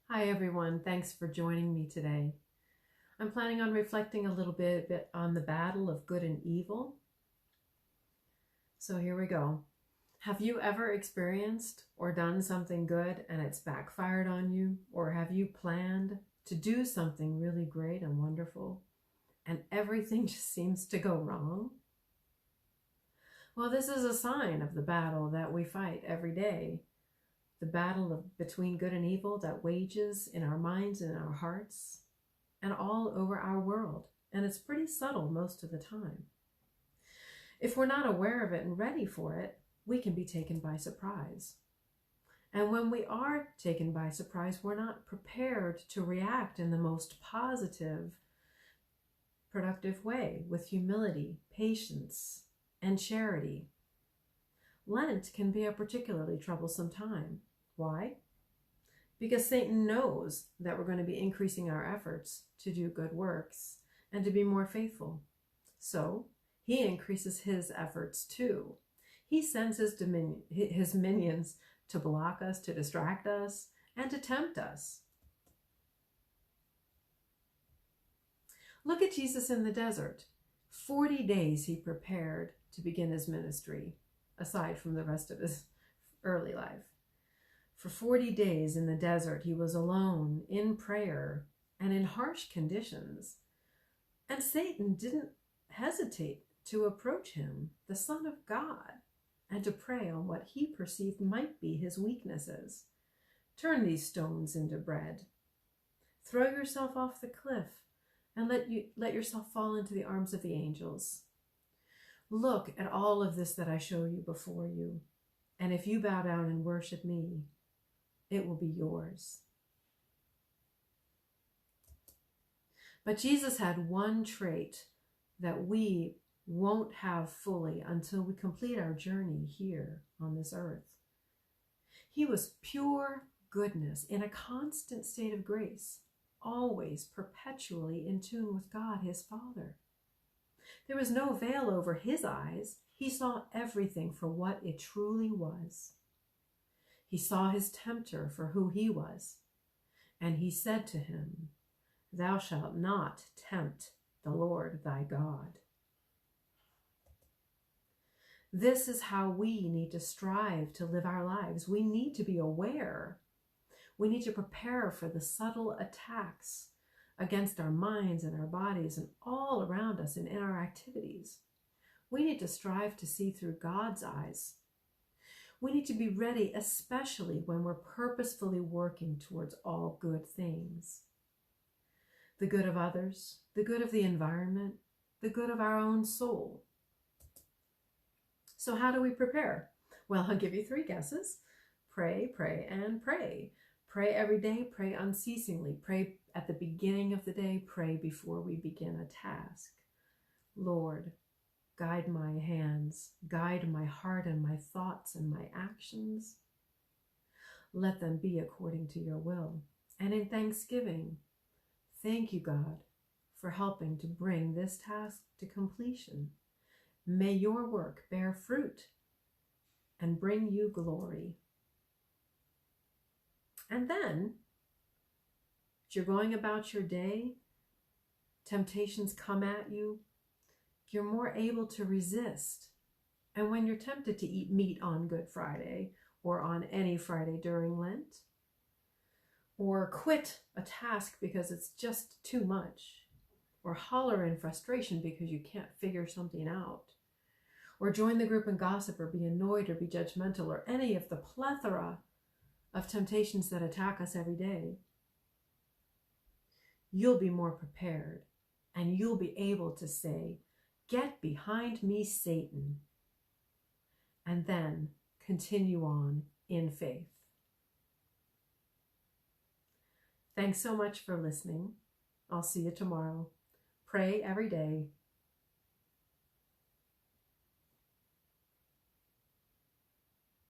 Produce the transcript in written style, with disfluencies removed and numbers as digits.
Hi everyone, thanks for joining me today. I'm planning on reflecting a little bit on the battle of good and evil. So here we go. Have you ever experienced or done something good and it's backfired on you? Or have you planned to do something really great and wonderful and everything just seems to go wrong? Well, this is a sign of the battle that we fight every day. The battle between good and evil that wages in our minds and in our hearts and all over our world. And it's pretty subtle most of the time. If we're not aware of it and ready for it, we can be taken by surprise. And when we are taken by surprise, we're not prepared to react in the most positive, productive way with humility, patience, and charity. Lent can be a particularly troublesome time. Why? Because Satan knows that we're going to be increasing our efforts to do good works and to be more faithful. So he increases his efforts too. He sends his minions to block us, to distract us, and to tempt us. Look at Jesus in the desert. 40 days he prepared to begin his ministry, aside from the rest of his early life. For 40 days in the desert, he was alone in prayer and in harsh conditions. And Satan didn't hesitate to approach him, the Son of God, and to prey on what he perceived might be his weaknesses. Turn these stones into bread. Throw yourself off the cliff and let yourself fall into the arms of the angels. Look at all of this that I show you before you. And if you bow down and worship me, it will be yours. But Jesus had one trait that we won't have fully until we complete our journey here on this earth. He was pure goodness in a constant state of grace, always perpetually in tune with God, his Father. There was no veil over his eyes. He saw everything for what it truly was. He saw his tempter for who he was, and he said to him, "Thou shalt not tempt the Lord thy God." This is how we need to strive to live our lives. We need to be aware. We need to prepare for the subtle attacks against our minds and our bodies and all around us and in our activities. We need to strive to see through God's eyes. We need to be ready, especially when we're purposefully working towards all good things. The good of others, the good of the environment, the good of our own soul. So how do we prepare? Well, I'll give you 3 guesses. Pray, pray, and pray. Pray every day, pray unceasingly. Pray at the beginning of the day, pray before we begin a task. Lord, guide my hands, guide my heart and my thoughts and my actions. Let them be according to your will. And in thanksgiving, thank you, God, for helping to bring this task to completion. May your work bear fruit and bring you glory. And then, as you're going about your day, temptations come at you, you're more able to resist. And when you're tempted to eat meat on Good Friday or on any Friday during Lent, or quit a task because it's just too much, or holler in frustration because you can't figure something out, or join the group and gossip, or be annoyed, or be judgmental, or any of the plethora of temptations that attack us every day, you'll be more prepared and you'll be able to say, "Get behind me, Satan," and then continue on in faith. Thanks so much for listening. I'll see you tomorrow. Pray every day